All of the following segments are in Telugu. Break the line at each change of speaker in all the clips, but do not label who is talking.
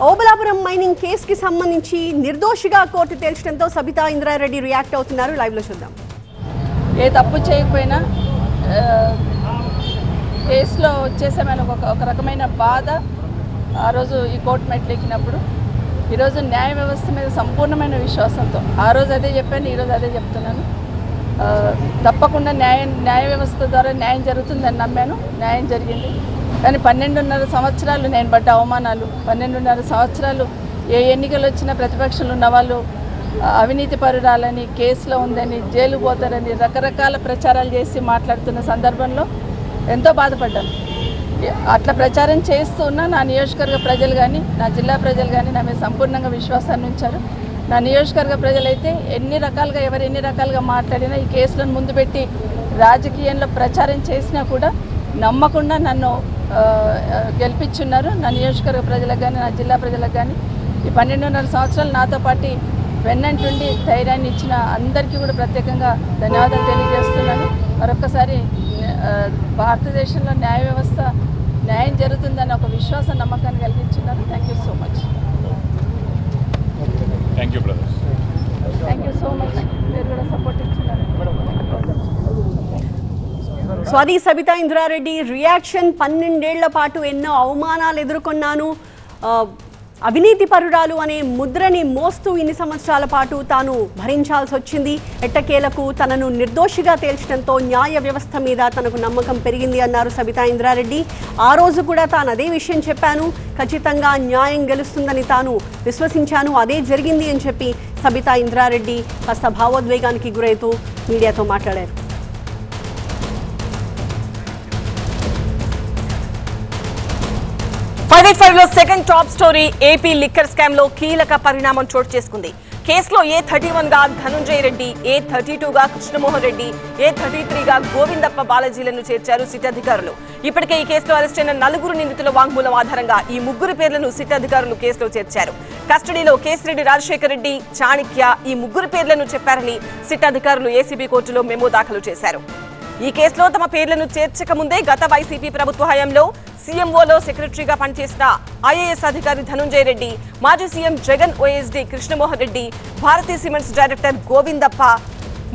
ఓబులాపురం మైనింగ్ కేసుకి సంబంధించి నిర్దోషిగా కోర్టు తేల్చడంతో సబితా ఇంద్రారెడ్డి రియాక్ట్ అవుతున్నారు. లైవ్ లో చూద్దాం.
ఏ తప్పు చేయకపోయినా కేసులో వచ్చేసామని ఒక రకమైన బాధ ఆ రోజు ఈ కోర్టు మెట్లు ఎక్కినప్పుడు, ఈరోజు న్యాయ వ్యవస్థ మీద సంపూర్ణమైన విశ్వాసంతో ఆ రోజు అదే చెప్పాను, ఈరోజు అదే చెప్తున్నాను. తప్పకుండా న్యాయ వ్యవస్థ ద్వారా న్యాయం జరుగుతుందని నమ్మాను. న్యాయం జరిగింది. కానీ 12.5 సంవత్సరాలు నేను పడ్డ అవమానాలు, 12.5 సంవత్సరాలు ఏ ఎన్నికలు వచ్చినా ప్రతిపక్షంలో ఉన్న వాళ్ళు అవినీతి పరురాలని, కేసులో ఉందని, జైలు పోతారని రకరకాల ప్రచారాలు చేసి మాట్లాడుతున్న సందర్భంలో ఎంతో బాధపడ్డాను. అట్లా ప్రచారం చేస్తూ ఉన్న నా నియోజకవర్గ ప్రజలు కానీ, నా జిల్లా ప్రజలు కానీ నా మీద సంపూర్ణంగా విశ్వాసాన్ని ఉంచారు. నా నియోజకవర్గ ప్రజలైతే ఎన్ని రకాలుగా మాట్లాడినా, ఈ కేసులను ముందు పెట్టి రాజకీయంలో ప్రచారం చేసినా కూడా నమ్మకుండా నన్ను గెలిపించున్నారు. నా నియోజకవర్గ ప్రజలకు కానీ, నా జిల్లా ప్రజలకు కానీ, ఈ 12.5 సంవత్సరాలు నాతో పాటు వెన్నంటుండి ధైర్యాన్ని ఇచ్చిన అందరికీ కూడా ప్రత్యేకంగా ధన్యవాదాలు తెలియజేస్తున్నాను. మరొకసారి భారతదేశంలో న్యాయ వ్యవస్థ న్యాయం జరుగుతుందని ఒక విశ్వాస నమ్మకాన్ని కలిగించున్నారు. Thank you so much.
Thank you
so much. మీరు కూడా సపోర్ట్ ఇచ్చినారు.
స్వాతి సబితా ఇంద్రారెడ్డి రియాక్షన్. 12 ఏళ్ల పాటు ఎన్నో అవమానాలు ఎదుర్కొన్నాను, అవినీతి పరురాలు అనే ముద్రని మోస్తూ ఇన్ని సంవత్సరాల పాటు తాను భరించాల్సి వచ్చింది. ఎట్టకేలకు తనను నిర్దోషిగా తేల్చడంతో న్యాయ వ్యవస్థ మీద తనకు నమ్మకం పెరిగింది అన్నారు సబితా ఇంద్రారెడ్డి. ఆ రోజు కూడా తాను అదే విషయం చెప్పాను, ఖచ్చితంగా న్యాయం గెలుస్తుందని తాను విశ్వసించాను, అదే జరిగింది అని చెప్పి సబితా ఇంద్రారెడ్డి కాస్త భావోద్వేగానికి గురైతూ మీడియాతో మాట్లాడారు.
585లో second top story. AP liquor scam లో కీలక పరిణామం చోటు చేసుకుంది. కేసులో A31 గా ధనుంజయ రెడ్డి, A32 గా కృష్ణమోహన్ రెడ్డి, A33 గా గోవిందప్ప బాలాజీలను చేర్చారు సిట్ అధికారులు. ఇప్పటికే ఈ కేసులో అరెస్ట్ అయిన 4 నిందితుల వాంగ్మూలం ఆధారంగా ఈ 3 పేర్లను సిట్ అధికారులు కేసులో చేర్చారు. కస్టడీలో కేసిరెడ్డి రాజశేఖర్ రెడ్డి, చాణిక్య ఈ 3 పేర్లను చెప్పారని సిట్ అధికారులు ఏసీబీ కోర్టులో మెమో దాఖలు చేశారు. ఈ కేసులో తమ పేర్లను చేర్చక ముందే గత వైసీపీ ప్రభుత్వ హయాంలో సీఎంఓలో సెక్రటరీగా పనిచేసిన ఐఏఎస్ అధికారి ధనుంజయ రెడ్డి, మాజీ సీఎం జగన్ ఓఎస్డీ కృష్ణమోహన్ రెడ్డి, భారతీయ సిమెంట్స్ డైరెక్టర్ గోవిందప్ప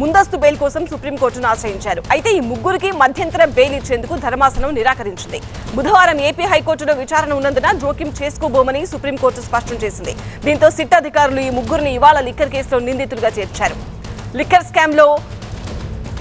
ముందస్తు బెయిల్ కోసం సుప్రీంకోర్టును ఆశ్రయించారు. అయితే ఈ 3కి మధ్యంతర బెయిల్ ఇచ్చేందుకు ధర్మాసనం నిరాకరించింది. బుధవారం ఏపీ హైకోర్టులో విచారణ ఉన్నందున జోక్యం చేసుకోబోమని సుప్రీంకోర్టు స్పష్టం చేసింది. దీంతో సిట్ అధికారులు ఈ 3ని ఇవాళ లిక్కర్ కేసులో నిందితులుగా చేర్చారు. లిక్కర్ స్కామ్ లో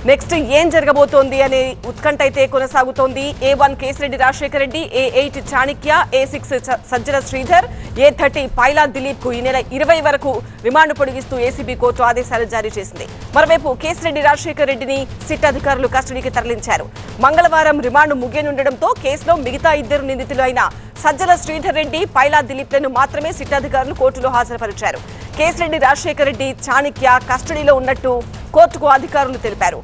నెక్స్ట్ ఏం జరగబోతోంది అనే ఉత్కంఠ అయితే కొనసాగుతోంది. A1 Kesireddy Rajasekhar Reddy, A8 Chanakya, A6 Sajjala Sridhar, A30 పైలా దిలీప్ కు ఈ నెల 20 వరకు రిమాండ్ పొడిగిస్తూ ఏసీబీ కోర్టు ఆదేశాలు జారీ చేసింది. మరోవైపు కేసిరెడ్డి రాజశేఖర్ రెడ్డిని సిట్ అధికారులు కస్టడీకి తరలించారు. మంగళవారం రిమాండ్ ముగియనుండటంతో కేసులో మిగతా 2 నిందితులు అయిన సజ్జల శ్రీధర్ రెడ్డి, పైలా దిలీప్లను మాత్రమే సిట్ అధికారులు కోర్టులో హాజరుపరిచారు. కేసిరెడ్డి రాజశేఖర్ రెడ్డి, చాణిక్య కస్టడీలో ఉన్నట్టు కోర్టుకు అధికారులు తెలిపారు.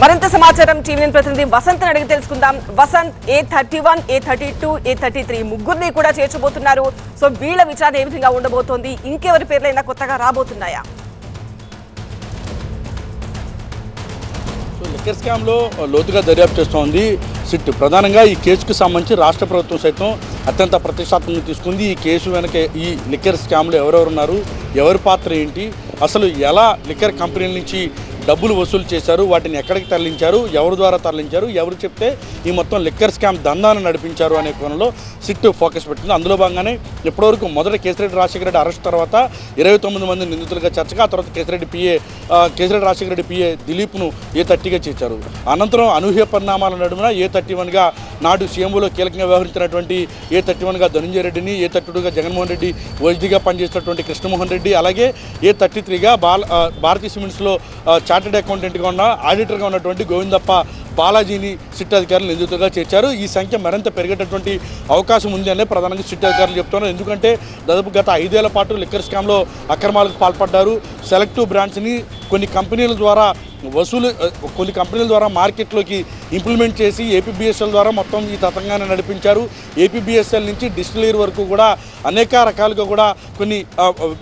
మరింత సమాచారం టీవీ ప్రతినిధి వసంత్ అడిగి తెలుసుకుందాం. వసంత్, A31, A32, A33 ముగ్గురిని కూడా చేర్చబోతున్నారు. సో వీళ్ళ విచారణ ఏ విధంగా ఉండబోతోంది? ఇంకెవరి పేర్లైనా కొత్తగా రాబోతున్నాయా?
లిక్కర్ స్కామ్లో లోతుగా దర్యాప్తు చేస్తోంది సిట్. ప్రధానంగా ఈ కేసుకు సంబంధించి రాష్ట్ర ప్రభుత్వం సైతం అత్యంత ప్రతిష్టాత్మకంగా తీసుకుంది. ఈ కేసు వెనక ఈ లిక్కర్ స్కామ్లో ఎవరెవరు ఉన్నారు, ఎవరి పాత్ర ఏంటి, అసలు ఎలా లిక్కర్ కంపెనీల నుంచి డబ్బులు వసూలు చేశారు, వాటిని ఎక్కడికి తరలించారు, ఎవరి ద్వారా తరలించారు, ఎవరు చెప్తే ఈ మొత్తం లిక్కర్ స్కామ్ దందాన్ని నడిపించారు అనే కోణంలో సిట్ ఫోకస్ పెట్టింది. అందులో భాగంగానే ఇప్పటివరకు మొదట కేసిరెడ్డి రాజశేఖర రెడ్డి అరెస్ట్ తర్వాత 29 మంది నిందితులుగా చర్చగా, ఆ తర్వాత కేసిరెడ్డి రాజశేఖర రెడ్డి పిఏ దిలీప్ను A30గా చేర్చారు. అనంతరం అనూహ్య పరిణామాల నడుమున A31గా నాడు సీఎంఓలో కీలకంగా వ్యవహరించినటువంటి A31గా ధనుంజయ రెడ్డిని, A32గా జగన్మోహన్ రెడ్డి ఓఎస్డీగా పనిచేసినటువంటి కృష్ణమోహన్ రెడ్డి, అలాగే A33గా భారతీయ సిమెంట్స్లో చార్టెడ్ అకౌంటెంట్గా ఉన్న ఆడిటర్గా ఉన్నటువంటి గోవిందప్ప బాలాజీని సిట్ అధికారులు నిందితులుగా చేర్చారు. ఈ సంఖ్య మరింత పెరిగేటటువంటి అవకాశం ఉంది అనే ప్రధానంగా సిట్ అధికారులు చెప్తున్నారు. ఎందుకంటే దాదాపు గత 5 ఏళ్ల పాటు లిక్కర్ స్కామ్లో అక్రమాలకు పాల్పడ్డారు. సెలెక్టివ్ బ్రాండ్స్ని కొన్ని కంపెనీల ద్వారా వసూలు కొన్ని కంపెనీల ద్వారా మార్కెట్లోకి ఇంప్లిమెంట్ చేసి ఏపీబీఎస్ఎల్ ద్వారా మొత్తం ఈ తతంగాన్ని నడిపించారు. ఏపీబీఎస్ఎల్ నుంచి డిస్టిలరీ వరకు కూడా అనేక రకాలుగా కూడా కొన్ని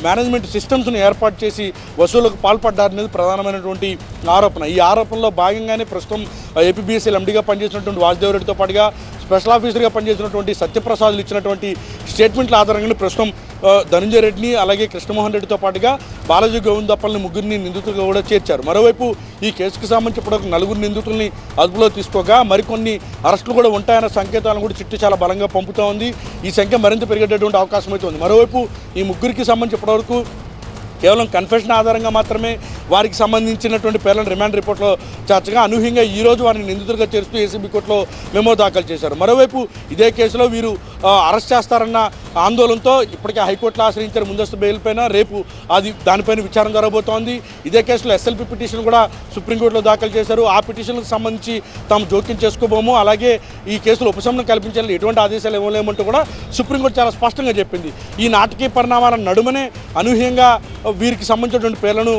మేనేజ్మెంట్ సిస్టమ్స్ను ఏర్పాటు చేసి వసూలుకు పాల్పడ్డారనేది ప్రధానమైనటువంటి ఆరోపణ. ఈ ఆరోపణలో భాగంగానే ప్రస్తుతం ఏపీబీఎస్ఎల్ ఎండీగా పనిచేసినటువంటి వాసుదేవ్ రెడ్డితో పాటుగా స్పెషల్ ఆఫీసర్గా పనిచేసినటువంటి సత్యప్రసాద్లు ఇచ్చినటువంటి స్టేట్మెంట్ల ఆధారంగానే ప్రస్తుతం ధనంజయ రెడ్డిని అలాగే కృష్ణమోహన్ రెడ్డితో పాటుగా బాలాజీ గోవిందప్పల్ని ముగ్గురిని నిందితులుగా కూడా చేర్చారు. మరోవైపు ఈ కేసుకు సంబంధించి ఇప్పుడు 4 నిందితుల్ని అదుపులో తీసుకోగా మరికొన్ని అరెస్టులు కూడా ఉంటాయన్న సంకేతాలను కూడా చిట్టు చాలా బలంగా పంపుతూ ఉంది. ఈ సంఖ్య మరింత పెరిగేటటువంటి అవకాశం అయితే ఉంది. మరోవైపు ఈ ముగ్గురికి సంబంధించి ఇప్పటివరకు కేవలం కన్ఫెషన్ ఆధారంగా మాత్రమే వారికి సంబంధించినటువంటి పేర్లను రిమాండ్ రిపోర్ట్లో చేర్చగా అనూహ్యంగా ఈరోజు వారిని నిందితులుగా చేరుస్తూ ఏసీబీ కోర్టులో మెమో దాఖలు చేశారు. మరోవైపు ఇదే కేసులో వీరు అరెస్ట్ చేస్తారన్న ఆందోళనతో ఇప్పటికే హైకోర్టులో ఆశ్రయించారు ముందస్తు బెయిల్ పైన. రేపు దానిపైన విచారణ జరగబోతోంది. ఇదే కేసులో ఎస్ఎల్పీ పిటిషన్ కూడా సుప్రీంకోర్టులో దాఖలు చేశారు. ఆ పిటిషన్లకు సంబంధించి తాము జోక్యం చేసుకోబోము, అలాగే ఈ కేసులో ఉపశమనం కల్పించాలని ఎటువంటి ఆదేశాలు ఇవ్వలేమంటూ కూడా సుప్రీంకోర్టు చాలా స్పష్టంగా చెప్పింది. ఈ నాటకీయ పరిణామాల నడుమనే అనూహ్యంగా వీరికి సంబంధించినటువంటి పేర్లను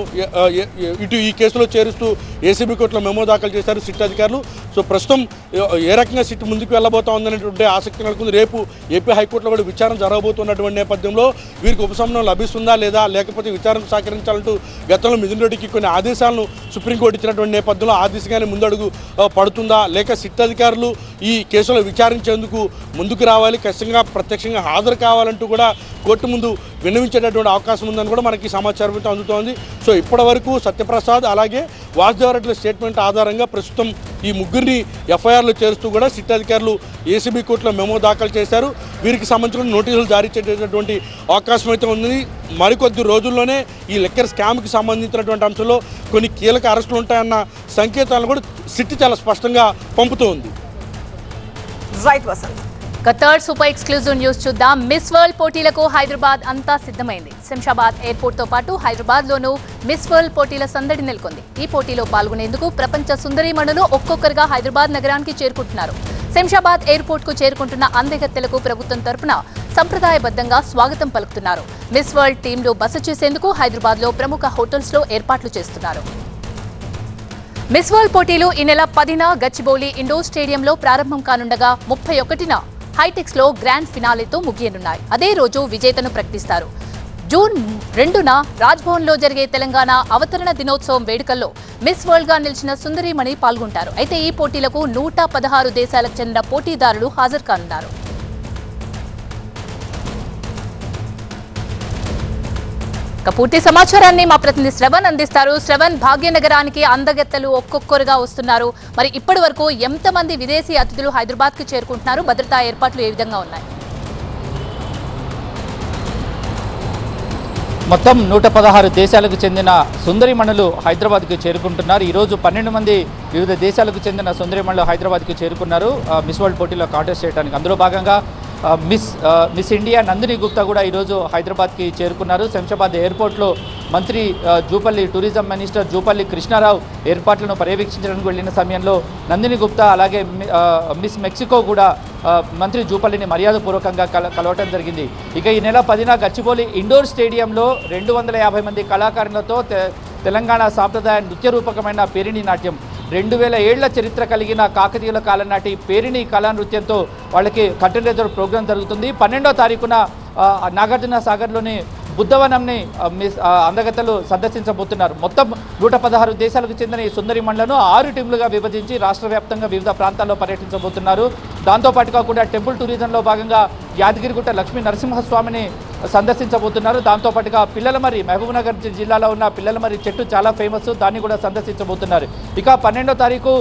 ఇటు ఈ కేసులో చేరుస్తూ ఏసీబీ కోర్టులో మెమో దాఖలు చేశారు సిట్ అధికారులు. సో ప్రస్తుతం ఏ రకంగా సిట్ ముందుకు వెళ్ళబోతా ఉందనేటువంటి ఆసక్తి నెలకొంది. రేపు ఏపీ హైకోర్టులో కూడా విచారణ జరగబోతున్నటువంటి నేపథ్యంలో వీరికి ఉపశమనం లభిస్తుందా లేదా, లేకపోతే విచారణకు సహకరించాలంటూ గతంలో మిథున్ రెడ్డికి కొన్ని ఆదేశాలను సుప్రీంకోర్టు ఇచ్చినటువంటి నేపథ్యంలో ఆ దిశగానే ముందడుగు పడుతుందా, లేక సిట్ అధికారులు ఈ కేసులో విచారించేందుకు ముందుకు రావాలి, ఖచ్చితంగా ప్రత్యక్షంగా హాజరు కావాలంటూ కూడా కోర్టు ముందు విన్నవించేటటువంటి అవకాశం ఉందని కూడా మనకి సమాచారం అయితే అందుతోంది. సో ఇప్పటివరకు సత్యప్రసాద్ అలాగే వాసుదేవరెడ్డి స్టేట్మెంట్ ఆధారంగా ప్రస్తుతం ఈ ముగ్గురిని ఎఫ్ఐఆర్లో చేరుస్తూ కూడా సిట్ అధికారులు ఏసీబీ కోర్టులో మెమో దాఖలు చేశారు. వీరికి సంబంధించిన నోటీసులు జారీ చేసేటటువంటి అవకాశం అయితే ఉంది. మరికొద్ది రోజుల్లోనే ఈ లిక్కర్ స్కామ్కి సంబంధించినటువంటి అంశంలో కొన్ని కీలక అరెస్టులు ఉంటాయన్న సంకేతాలను కూడా సిట్ చాలా స్పష్టంగా పంపుతూ ఉంది.
Right Vasant.
Third super exclusive news చూద్దాం. మిస్ వరల్డ్ పోటీలకు హైదరాబాద్ అంతా సిద్ధమైంది. శంషాబాద్ ఎయిర్పోర్ట్ తో పాటు హైదరాబాద్ లోనూ మిస్ వరల్డ్ పోటీల సందడి నెలకొంది. ఈ పోటీలో పాల్గొనేందుకు ప్రపంచ సుందరీమణులు ఒక్కొక్కరుగా హైదరాబాద్ నగరానికి చేరుకుంటున్నారు. శంషాబాద్ ఎయిర్పోర్ట్ కు చేరుకుంటున్న అందగత్తెలకు ప్రభుత్వం తరపున సంప్రదాయబద్ధంగా స్వాగతం పలుకుతున్నారు. మిస్ వరల్డ్ టీంలో బస చేసేందుకు హైదరాబాద్ లో ప్రముఖ హోటల్స్ లో ఏర్పాట్లు చేస్తున్నారు. మిస్ వరల్డ్ పోటీలు ఈ నెల 10న గచ్చిబౌలి ఇండోర్ స్టేడియంలో ప్రారంభం కానుండగా 31న హైటెక్స్ లో గ్రాండ్ ఫినాలేతో ముగియనున్నాయి. అదే రోజు విజేతను ప్రకటిస్తారు. జూన్ 2న రాజ్భవన్ లో జరిగే తెలంగాణ అవతరణ దినోత్సవం వేడుకల్లో మిస్ వరల్డ్ గా నిలిచిన సుందరీమణి పాల్గొంటారు. అయితే ఈ పోటీలకు 116 దేశాలకు చెందిన పోటీదారులు హాజరు కానున్నారు. పూర్తి సమాచారాన్ని మా ప్రతినిధి శ్రవణ్ అందిస్తారు. శ్రవణ్, భాగ్యనగరానికి అందగత్తెలు ఒక్కొక్కరుగా వస్తున్నారు. మరి ఇప్పటి వరకు ఎంతమంది విదేశీ అతిథులు హైదరాబాద్ కు చేరుకుంటున్నారు? భద్రతా ఏర్పాట్లు ఏ విధంగా ఉన్నాయి?
మొత్తం 116 దేశాలకు చెందిన సుందరిమణులు హైదరాబాద్కు చేరుకుంటున్నారు. ఈరోజు 12 మంది వివిధ దేశాలకు చెందిన సుందరిమణులు హైదరాబాద్కు చేరుకున్నారు మిస్ వరల్డ్ పోటీలో కాంటెస్ట్ చేయడానికి. అందులో భాగంగా మిస్ ఇండియా నందిని గుప్తా కూడా ఈరోజు హైదరాబాద్కి చేరుకున్నారు. శంషాబాద్ ఎయిర్పోర్ట్లో మంత్రి జూపల్లి టూరిజం మినిస్టర్ జూపల్లి కృష్ణారావు ఏర్పాట్లను పర్యవేక్షించడానికి వెళ్ళిన సమయంలో నందిని గుప్తా అలాగే మిస్ మెక్సికో కూడా మంత్రి జూపల్లిని మర్యాదపూర్వకంగా కలవటం జరిగింది. ఇక ఈ నెల 10న గచ్చిబౌలి ఇండోర్ స్టేడియంలో 250 మంది కళాకారులతో తెలంగాణ సాంప్రదాయ నృత్య రూపకమైన పేరిణి నాట్యం 2000 ఏళ్ల చరిత్ర కలిగిన కాకతీయుల కాలం నాటి పేరిణి కళా నృత్యంతో వాళ్ళకి కంటెంపరీ ప్రోగ్రాం జరుగుతుంది. 12వ తారీఖున నాగార్జున సాగర్లోని బుద్ధవనంని అందగత్తెలు సందర్శించబోతున్నారు. మొత్తం 116 దేశాలకు చెందిన ఈ సుందరిమణులను 6 టీంలుగా విభజించి రాష్ట్ర వ్యాప్తంగా వివిధ ప్రాంతాల్లో పర్యటించబోతున్నారు. దాంతోపాటుగా కూడా టెంపుల్ టూరిజంలో భాగంగా యాదగిరిగుట్ట లక్ష్మీ నరసింహస్వామిని సందర్శించబోతున్నారు. దాంతోపాటుగా పిల్లలమర్రి మహబూబ్నగర్ జిల్లాలో ఉన్న పిల్లలమర్రి చెట్టు చాలా ఫేమస్, దాన్ని కూడా సందర్శించబోతున్నారు. ఇక 12వ తారీఖు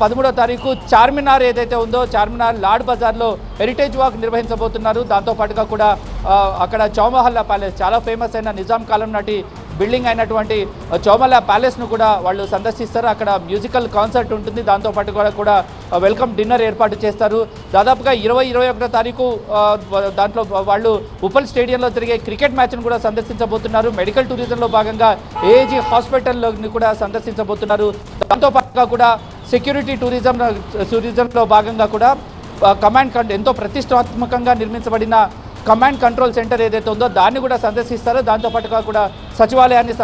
13వ తారీఖు చార్మినార్ ఏదైతే ఉందో చార్మినార్ లాడ్ బజార్లో హెరిటేజ్ వాక్ నిర్వహించబోతున్నారు. దాంతోపాటుగా కూడా అక్కడ చౌమహల్లా ప్యాలెస్ చాలా ఫేమస్ అయిన నిజాం కాలం నాటి బిల్డింగ్ అయినటువంటి చౌమహల్లా ప్యాలెస్ను కూడా వాళ్ళు సందర్శిస్తారు. అక్కడ మ్యూజికల్ కాన్సర్ట్ ఉంటుంది. దాంతోపాటు కూడా వెల్కమ్ డిన్నర్ ఏర్పాటు చేస్తారు. దాదాపుగా 20-21వ తారీఖు దాంట్లో వాళ్ళు ఉప్పల్ స్టేడియంలో జరిగే క్రికెట్ మ్యాచ్ను కూడా సందర్శించబోతున్నారు. మెడికల్ టూరిజంలో భాగంగా ఏఏజీ హాస్పిటల్ని కూడా సందర్శించబోతున్నారు. దాంతోపాటుగా కూడా సెక్యూరిటీ టూరిజంలో భాగంగా కూడా కమాండ్ ఎంతో ప్రతిష్టాత్మకంగా నిర్మించబడిన కమాండ్ కంట్రోల్ సెంటర్ ఏదైతే ఉందో దాన్ని కూడా సందర్శిస్తారో, దాంతోపాటుగా కూడా సచివాలయాన్ని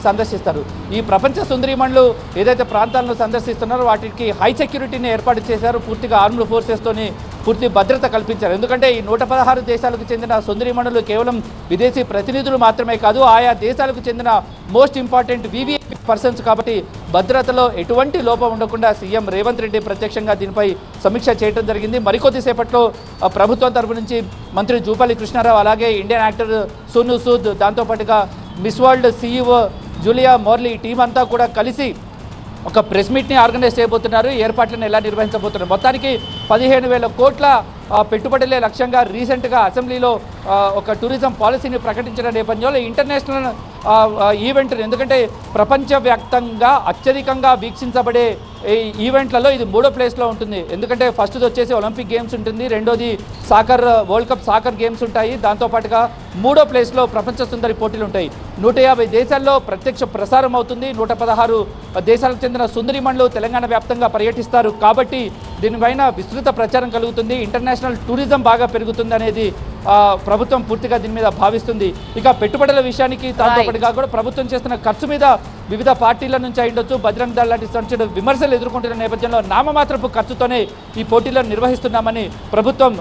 సందర్శిస్తారు. ఈ ప్రపంచ సుందరీమణులు ఏదైతే ప్రాంతాలను సందర్శిస్తున్నారో వాటికి హై సెక్యూరిటీని ఏర్పాటు చేశారు. పూర్తిగా ఆర్మ్డ్ ఫోర్సెస్తోని పూర్తి భద్రత కల్పించారు. ఎందుకంటే ఈ 116 దేశాలకు చెందిన సుందరీమణులు కేవలం విదేశీ ప్రతినిధులు మాత్రమే కాదు, ఆయా దేశాలకు చెందిన మోస్ట్ ఇంపార్టెంట్ వివిఐపి పర్సన్స్ కాబట్టి భద్రతలో ఎటువంటి లోపం ఉండకుండా సీఎం రేవంత్ రెడ్డి ప్రత్యక్షంగా దీనిపై సమీక్ష చేయడం జరిగింది. మరికొద్దిసేపట్లో ప్రభుత్వం తరపు నుంచి మంత్రి జూపల్లి కృష్ణారావు, అలాగే ఇండియన్ యాక్టర్ సోనూ సూద్, దాంతోపాటుగా miss world CEO Julia మోర్లీ team అంతా కూడా కలిసి ఒక ప్రెస్ మీట్ని ఆర్గనైజ్ చేయబోతున్నారు. ఏర్పాట్లను ఎలా నిర్వహించబోతున్నారు. మొత్తానికి 15,000 కోట్ల పెట్టుబడులే లక్ష్యంగా రీసెంట్గా అసెంబ్లీలో ఒక టూరిజం పాలసీని ప్రకటించిన నేపథ్యంలో ఇంటర్నేషనల్ ఈవెంట్, ఎందుకంటే ప్రపంచవ్యాప్తంగా అత్యధికంగా వీక్షించబడే ఈ ఈవెంట్లలో ఇది 3వ ప్లేస్లో ఉంటుంది. ఎందుకంటే ఫస్ట్ది వచ్చేసి ఒలింపిక్ గేమ్స్ ఉంటుంది, రెండోది వరల్డ్ కప్ సాకర్ గేమ్స్ ఉంటాయి, దాంతోపాటుగా 3వ ప్లేస్లో ప్రపంచ సుందరి పోటీలు ఉంటాయి. 150 దేశాల్లో ప్రత్యక్ష ప్రసారం అవుతుంది. 116 దేశాలకు చెందిన సుందరిమణులు తెలంగాణ వ్యాప్తంగా పర్యటిస్తారు కాబట్టి దీనిపైన విస్తృత ప్రచారం కలుగుతుంది. ఇంటర్నేషనల్ టూరిజం బాగా పెరుగుతుంది అనేది ప్రభుత్వం పూర్తిగా దీని మీద భావిస్తుంది. ఇక పెట్టుబడుల విషయానికి దాంతోపాటుగా కూడా ప్రభుత్వం చేస్తున్న ఖర్చు మీద వివిధ పార్టీల నుంచి అయ్యుండొచ్చు, బజరంగ్ దళ్ లాంటి సంచలన విమర్శలు ఎదుర్కొంటున్న నేపథ్యంలో నామమాత్రపు ఖర్చుతోనే ఈ పోటీలను నిర్వహిస్తున్నామని ప్రభుత్వం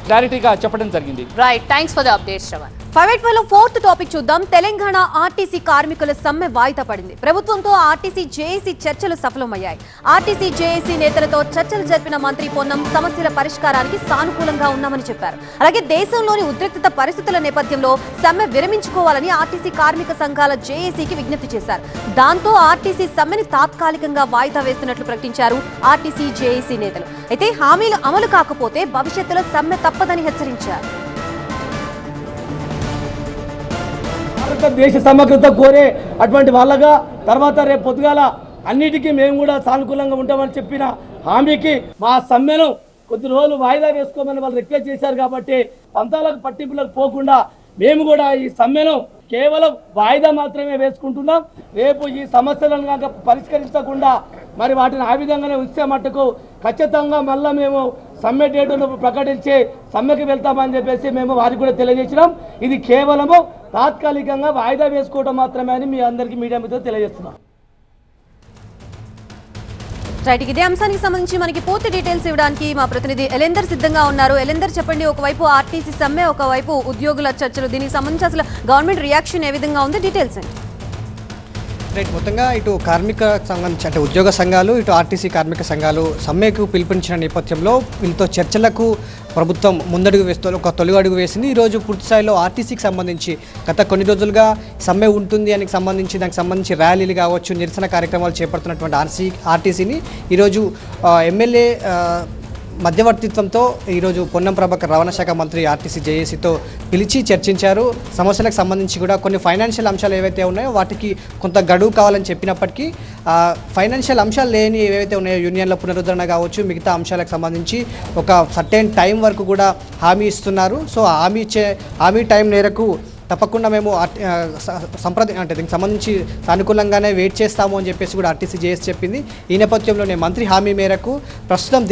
క్లారిటీగా చెప్పడం జరిగింది.
Right, thanks for the update Shravan.
Private లో 4th టాపిక్ చూద్దాం. తెలంగాణ ఆర్టీసీ కార్మికుల సమ్మె వాయిదా పడింది. ప్రభుత్వంతో ఆర్టీసీ జేఏసీ చర్చలు సఫలమయ్యాయి. ఆర్టీసీ జేఏసీ నేతలతో చర్చలు జరిపిన మంత్రి పొన్నం సమస్యల పరిష్కారానికి సానుకూలంగా ఉన్నామని చెప్పారు. అలాగే దేశంలోని ఉద్రిక్తత పరిస్థితుల నేపథ్యంలో సమ్మె విరమించుకోవాలని ఆర్టీసీ కార్మిక సంఘాల జేఏసీకి విజ్ఞప్తి చేశారు. దాంతో ఆర్టీసీ సమ్మెని తాత్కాలికంగా వాయిదా వేస్తున్నట్లు ప్రకటించారు ఆర్టీసీ జేఏసీ నేతలు. అయితే హామీలు అమలు కాకపోతే భవిష్యత్తులో సమ్మె తప్పదని హెచ్చరించారు.
దేశ సమగ్రత కోరే అటువంటి వాళ్ళగా తర్వాత రేపు పొద్దుగాల అన్నిటికీ మేము కూడా సానుకూలంగా ఉంటామని చెప్పిన హామీకి మా సమ్మెను కొద్ది రోజులు వాయిదా వేసుకోమని వాళ్ళు రిక్వెస్ట్ చేశారు. కాబట్టి పంతాలకు పట్టింపులకు పోకుండా మేము కూడా ఈ సమ్మెను కేవలం వాయిదా మాత్రమే వేసుకుంటున్నాం. రేపు ఈ సమస్యలను కనుక పరిష్కరించకుండా మరి వాటిని ఆ విధంగానే ఉంచే మట్టుకు ఖచ్చితంగా మళ్ళీ మేము సమ్మె డేటును ప్రకటించి సమ్మెకి వెళ్తామని చెప్పేసి మేము వారికి కూడా తెలియజేసినాం. ఇది కేవలము తాత్కాలికంగా వాయిదా వేసుకోవడం మాత్రమే అని మీ అందరికీ మీడియా మీద తెలియజేస్తున్నాం.
రైట్, ఇదే అంశానికి సంబంధించి మనకి పూర్తి డీటెయిల్స్ ఇవ్వడానికి మా ప్రతినిధి ఎలెందర్ సిద్ధంగా ఉన్నారు. ఎలెందర్, చెప్పండి, ఒకవైపు ఆర్టీసీ సమ్మె, ఒకవైపు ఉద్యోగుల చర్చలు, దీనికి సంబంధించి అసలు గవర్నమెంట్ రియాక్షన్ ఏ విధంగా ఉంది, డీటెయిల్స్ ఏంటి?
రైట్, మొత్తంగా ఇటు కార్మిక సంబంధించి అంటే ఉద్యోగ సంఘాలు, ఇటు ఆర్టీసీ కార్మిక సంఘాలు సమ్మెకు పిలుపునిచ్చిన నేపథ్యంలో వీళ్ళతో చర్చలకు ప్రభుత్వం ముందడుగు వేస్తూ ఒక తొలి అడుగు వేసింది. ఈరోజు పూర్తి స్థాయిలో ఆర్టీసీకి సంబంధించి గత కొన్ని రోజులుగా సమ్మె ఉంటుంది దానికి సంబంధించి ర్యాలీలు కావచ్చు, నిరసన కార్యక్రమాలు చేపడుతున్నటువంటి ఆర్టీసీని ఈరోజు ఎమ్మెల్యే మధ్యవర్తిత్వంతో ఈరోజు పొన్నం ప్రభాకర్ రవాణా శాఖ మంత్రి ఆర్టీసీ జేఏసీతో పిలిచి చర్చించారు. సమస్యలకు సంబంధించి కూడా కొన్ని ఫైనాన్షియల్ అంశాలు ఏవైతే ఉన్నాయో వాటికి కొంత గడువు కావాలని చెప్పినప్పటికీ ఫైనాన్షియల్ అంశాలు లేని ఏవైతే ఉన్నాయో యూనియన్ల పునరుద్ధరణ కావచ్చు, మిగతా అంశాలకు సంబంధించి ఒక సర్టెన్ టైం వరకు కూడా హామీ ఇస్తున్నారు. సో హామీ టైం మేరకు తప్పకుండా మేము దీనికి సంబంధించి సానుకూలంగానే వెయిట్ చేస్తాము అని చెప్పేసి కూడా ఆర్టీసీ జేఏసీ చెప్పింది. ఈ నేపథ్యంలోనే మంత్రి హామీ మేరకు ప్రస్తుతం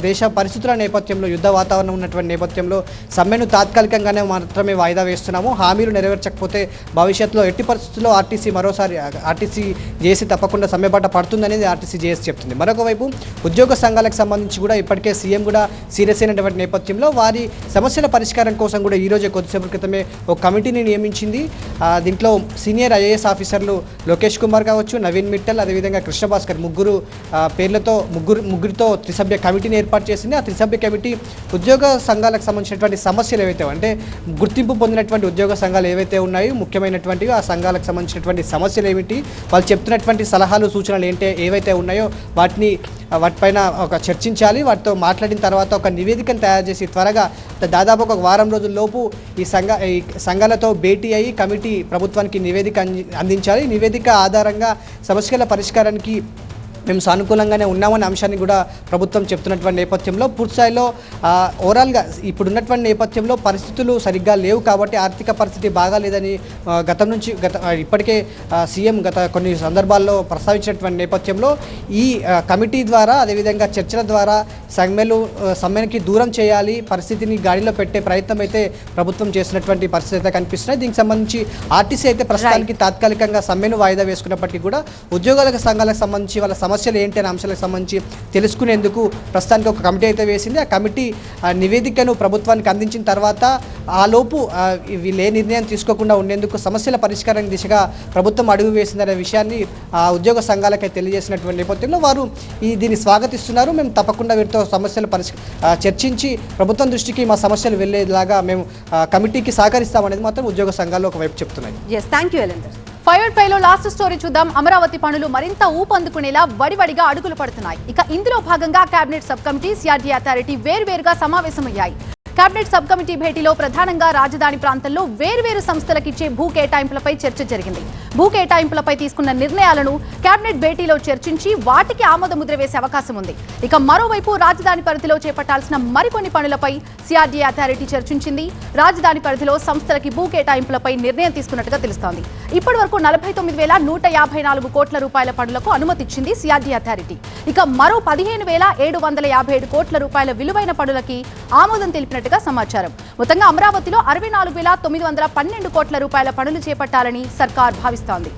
దేశ పరిస్థితుల నేపథ్యంలో, యుద్ధ వాతావరణం ఉన్నటువంటి నేపథ్యంలో సమ్మెను తాత్కాలికంగానే మాత్రమే వాయిదా వేస్తున్నాము. హామీలు నెరవేర్చకపోతే భవిష్యత్తులో ఎట్టి పరిస్థితుల్లో ఆర్టీసీ జేఏసీ తప్పకుండా సమ్మె బాట పడుతుందనేది ఆర్టీసీ జేఏసీ చెప్తుంది. మరొక వైపు ఉద్యోగ సంఘాలకు సంబంధించి కూడా ఇప్పటికే సీఎం కూడా సీరియస్ అయినటువంటి నేపథ్యంలో వారి సమస్యల పరిష్కారం కోసం కూడా ఈరోజే కొద్దిసేపటి క్రితమే ఒక కమిటీని నియమించింది. దీంట్లో సీనియర్ ఐఏఎస్ ఆఫీసర్లు లోకేష్ కుమార్ కావచ్చు, నవీన్ మిట్టల్, అదేవిధంగా కృష్ణభాస్కర్ ముగ్గురితో త్రిసభ్య కమిటీని ఏర్పాటు చేసింది. ఆ త్రిసభ్య కమిటీ ఉద్యోగ సంఘాలకు సంబంధించినటువంటి సమస్యలు ఏవైతే అంటే గుర్తింపు పొందినటువంటి ఉద్యోగ సంఘాలు ఏవైతే ఉన్నాయో ముఖ్యమైనటువంటివి, ఆ సంఘాలకు సంబంధించినటువంటి సమస్యలు ఏమిటి, వాళ్ళు చెప్తున్నటువంటి సలహాలు సూచనలు ఏవైతే ఉన్నాయో వాటిపైన ఒక చర్చించాలి. వాటితో మాట్లాడిన తర్వాత ఒక నివేదికను తయారు చేసి త్వరగా దాదాపు ఒక వారం రోజుల లోపు ఈ సంఘాలతో భేటీ అయ్యి కమిటీ ప్రభుత్వానికి నివేదిక అందించాలి. నివేదిక ఆధారంగా సమస్యల పరిష్కారానికి మేము సానుకూలంగానే ఉన్నామనే అంశాన్ని కూడా ప్రభుత్వం చెప్తున్నటువంటి నేపథ్యంలో పూర్తిస్థాయిలో ఓవరాల్గా ఇప్పుడున్నటువంటి నేపథ్యంలో పరిస్థితులు సరిగ్గా లేవు కాబట్టి ఆర్థిక పరిస్థితి బాగాలేదని ఇప్పటికే సీఎం గత కొన్ని సందర్భాల్లో ప్రస్తావించినటువంటి నేపథ్యంలో ఈ కమిటీ ద్వారా అదేవిధంగా చర్చల ద్వారా సమ్మెకి దూరం చేయాలి, పరిస్థితిని గాడిలో పెట్టే ప్రయత్నం అయితే ప్రభుత్వం చేసినటువంటి పరిస్థితి అయితే కనిపిస్తున్నాయి. దీనికి సంబంధించి ఆర్టీసీ అయితే ప్రస్తుతానికి తాత్కాలికంగా సమ్మెను వాయిదా వేసుకున్నప్పటికీ కూడా ఉద్యోగాల సంఘాలకు సంబంధించి వాళ్ళ సమస్యలు ఏంటి అనే అంశాలకు సంబంధించి తెలుసుకునేందుకు ప్రస్తుతానికి ఒక కమిటీ అయితే వేసింది. ఆ కమిటీ నివేదికను ప్రభుత్వానికి అందించిన తర్వాత ఆలోపు వీళ్ళు ఏ నిర్ణయం తీసుకోకుండా ఉండేందుకు సమస్యల పరిష్కారం దిశగా ప్రభుత్వం అడుగు వేసిందనే విషయాన్ని ఉద్యోగ సంఘాలకై తెలియజేసినటువంటి నేపథ్యంలో వారు దీన్ని స్వాగతిస్తున్నారు. మేము తప్పకుండా వీరితో సమస్యలు చర్చించి ప్రభుత్వం దృష్టికి మా సమస్యలు వెళ్లేలాగా మేము కమిటీకి సహకరిస్తామనేది మాత్రం ఉద్యోగ సంఘాలు ఒకవైపు చెప్తున్నాయి.
ఫైర్డ్ ప్లేలో లాస్ట్ స్టోరీ చూద్దాం. అమరావతి పనులు మరింత ఊపందుకునేలా వడివడిగా అడుగులు పడుతున్నాయి. ఇక ఇందులో భాగంగా cabinet sub committee, CRD authority వేరువేరుగా సమావేశమయ్యాయి. కేబినెట్ సబ్ కమిటీ భేటీలో ప్రధానంగా రాజధాని ప్రాంతంలో వేర్వేరు సంస్థలకిచ్చే భూ కేటాయింపులపై చర్చ జరిగింది. భూ కేటాయింపులపై తీసుకున్న నిర్ణయాలను కేబినెట్ భేటీలో చర్చించి వాటికి ఆమోద ముద్ర వేసే అవకాశం ఉంది. ఇక మరోవైపు రాజధాని పరిధిలో చేపట్టాల్సిన మరికొన్ని పనులపై సిఆర్డీ అథారిటీ చర్చించింది. రాజధాని పరిధిలో సంస్థలకి భూ కేటాయింపులపై నిర్ణయం తీసుకున్నట్టుగా తెలుస్తోంది. ఇప్పటి వరకు 49,154 కోట్ల రూపాయల పనులకు అనుమతిచ్చింది సిఆర్డీ అథారిటీ. ఇక మరో 15,757 కోట్ల రూపాయల విలువైన పనులకి ఆమోదం తెలిపినట్టుగా సమాచారం. మొత్తంగా అమరావతిలో 64,912 కోట్ల రూపాయల పనులు చేపట్టాలని సర్కార్ భావిస్తోంది.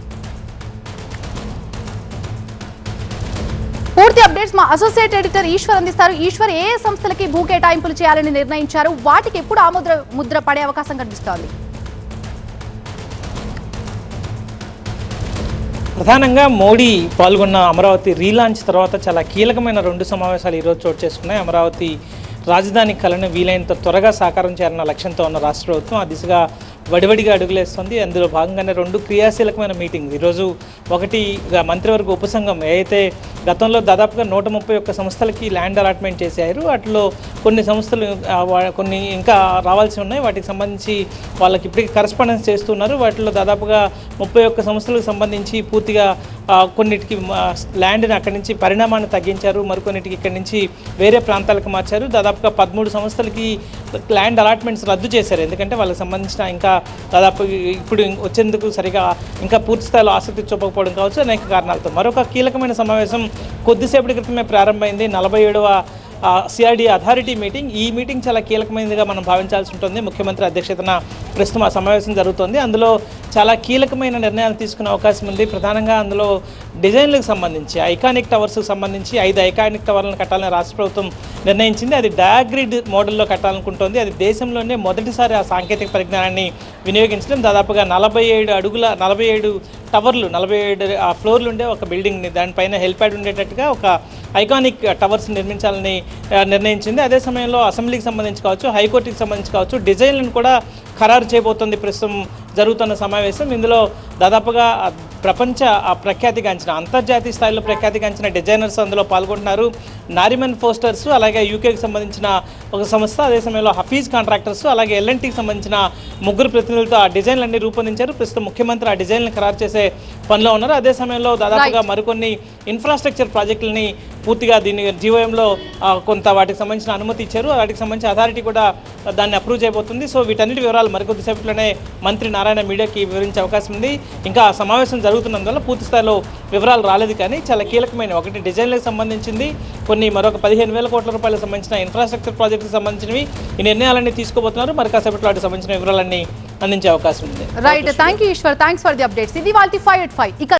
పూర్తి అప్డేట్స్ మా అసోసియేట్ ఎడిటర్ ఈశ్వర్ అందిస్తారు. ఈశ్వర్, ఏ సంస్థలకి భూ కేటాయింపులు చేయాలని నిర్ణయించారు? వాటికి ఎప్పుడు ఆమోద ముద్ర పడే అవకాశం కనిపిస్తోంది?
ప్రధానంగా మోడీ పాల్గొన్న అమరావతి రీలాంచ్ తర్వాత చాలా కీలకమైన 2 సమావేశాలు ఈరోజు చోటు చేసుకున్నాయి. అమరావతి రాజధాని కళను వీలైనంత త్వరగా సాకారం చేయాలన్న లక్ష్యంతో ఉన్న రాష్ట్ర ప్రభుత్వం ఆ దిశగా వడివడిగా అడుగులేస్తుంది. అందులో భాగంగానే 2 క్రియాశీలకమైన మీటింగ్ ఈరోజు. ఒకటి మంత్రివర్గ ఉపసంఘం ఏదైతే గతంలో దాదాపుగా 131 సంస్థలకి ల్యాండ్ అలాట్మెంట్ చేశారు, వాటిలో కొన్ని సంస్థలు కొన్ని ఇంకా రావాల్సి ఉన్నాయి. వాటికి సంబంధించి వాళ్ళకి ఇప్పటికీ కరస్పాండెన్స్ చేస్తున్నారు. వాటిలో దాదాపుగా 31 సంస్థలకు సంబంధించి పూర్తిగా కొన్నిటికి ల్యాండ్ని అక్కడి నుంచి పరిణామాన్ని తగ్గించారు, మరికొన్నిటికి ఇక్కడి నుంచి వేరే ప్రాంతాలకు మార్చారు. దాదాపుగా 13 సంస్థలకి ల్యాండ్ అలాట్మెంట్స్ రద్దు చేశారు. ఎందుకంటే వాళ్ళకి సంబంధించిన ఇంకా దాదాపు ఇప్పుడు వచ్చేందుకు సరిగా ఇంకా పూర్తి స్థాయిలో ఆసక్తి చూపకపోవడం కావచ్చు, అనేక కారణాలతో. మరొక కీలకమైన సమావేశం కొద్దిసేపటి క్రితమే ప్రారంభమైంది. 47వ సిఆర్డీ అథారిటీ మీటింగ్. ఈ మీటింగ్ చాలా కీలకమైనదిగా మనం భావించాల్సి ఉంటుంది. ముఖ్యమంత్రి అధ్యక్షతన ప్రస్తుతం ఆ సమావేశం జరుగుతోంది. అందులో చాలా కీలకమైన నిర్ణయాలు తీసుకునే అవకాశం ఉంది. ప్రధానంగా అందులో డిజైన్లకు సంబంధించి ఐకానిక్ టవర్స్కి సంబంధించి 5 ఐకానిక్ టవర్లను కట్టాలని రాష్ట్ర ప్రభుత్వం నిర్ణయించింది. అది డయాగ్రిడ్ మోడల్లో కట్టాలనుకుంటోంది. అది దేశంలోనే మొదటిసారి ఆ సాంకేతిక పరిజ్ఞానాన్ని వినియోగించడం. దాదాపుగా 47 టవర్లు, 47 ఫ్లోర్లు ఉండే ఒక బిల్డింగ్ని, దానిపైన హెల్ప్యాడ్ ఉండేటట్టుగా ఒక ఐకానిక్ టవర్స్ నిర్మించాలని నిర్ణయించింది. అదే సమయంలో అసెంబ్లీకి సంబంధించి కావచ్చు, హైకోర్టుకి సంబంధించి కావచ్చు, డిజైన్లను కూడా ఖరారు చేయబోతోంది ప్రస్తుతం జరుగుతున్న సమావేశం. ఇందులో దాదాపుగా ప్రపంచ ప్రఖ్యాతిగాంచిన, అంతర్జాతీయ స్థాయిలో ప్రఖ్యాతిగాంచిన డిజైనర్స్ అందులో పాల్గొంటున్నారు. నారిమన్ ఫోస్టర్స్, అలాగే యూకేకి సంబంధించిన ఒక సంస్థ, అదే సమయంలో హఫీజ్ కాంట్రాక్టర్స్, అలాగే ఎల్ఎన్టీకి సంబంధించిన 3 ప్రతినిధులతో ఆ డిజైన్లన్నీ రూపొందించారు. ప్రస్తుతం ముఖ్యమంత్రి ఆ డిజైన్లను ఖరారు చేసే పనిలో ఉన్నారు. అదే సమయంలో దాదాపుగా మరికొన్ని ఇన్ఫ్రాస్ట్రక్చర్ ప్రాజెక్టులని పూర్తిగా దీన్ని జీవోఎంలో కొంత వాటికి సంబంధించిన అనుమతి ఇచ్చారు. వాటికి సంబంధించిన అథారిటీ కూడా దాన్ని అప్రూవ్ చేయబోతుంది. సో వీటన్నిటి వివరాలు మరికొద్దిసేపట్లోనే మంత్రి నారాయణ మీడియాకి వివరించే అవకాశం ఉంది. ఇంకా సమావేశం జరుగుతున్నందువల్ల పూర్తి స్థాయిలో వివరాలు రాలేదు. కానీ చాలా కీలకమైన ఒకటి డిజైన్లకు సంబంధించింది, కొన్ని మరొక 15,000 కోట్ల రూపాయలకు సంబంధించిన ఇన్ఫ్రాస్ట్రక్చర్ ప్రాజెక్టుకి సంబంధించినవి ఈ నిర్ణయాలన్నీ తీసుకోబోతున్నారు. మరి కాసేపట్లో వాటికి సంబంధించిన వివరాలన్నీ అందించే అవకాశం ఉంది.
Right, thank you Eshwar, thanks for the updates. ఇది వాళ్ళ 5 at 5.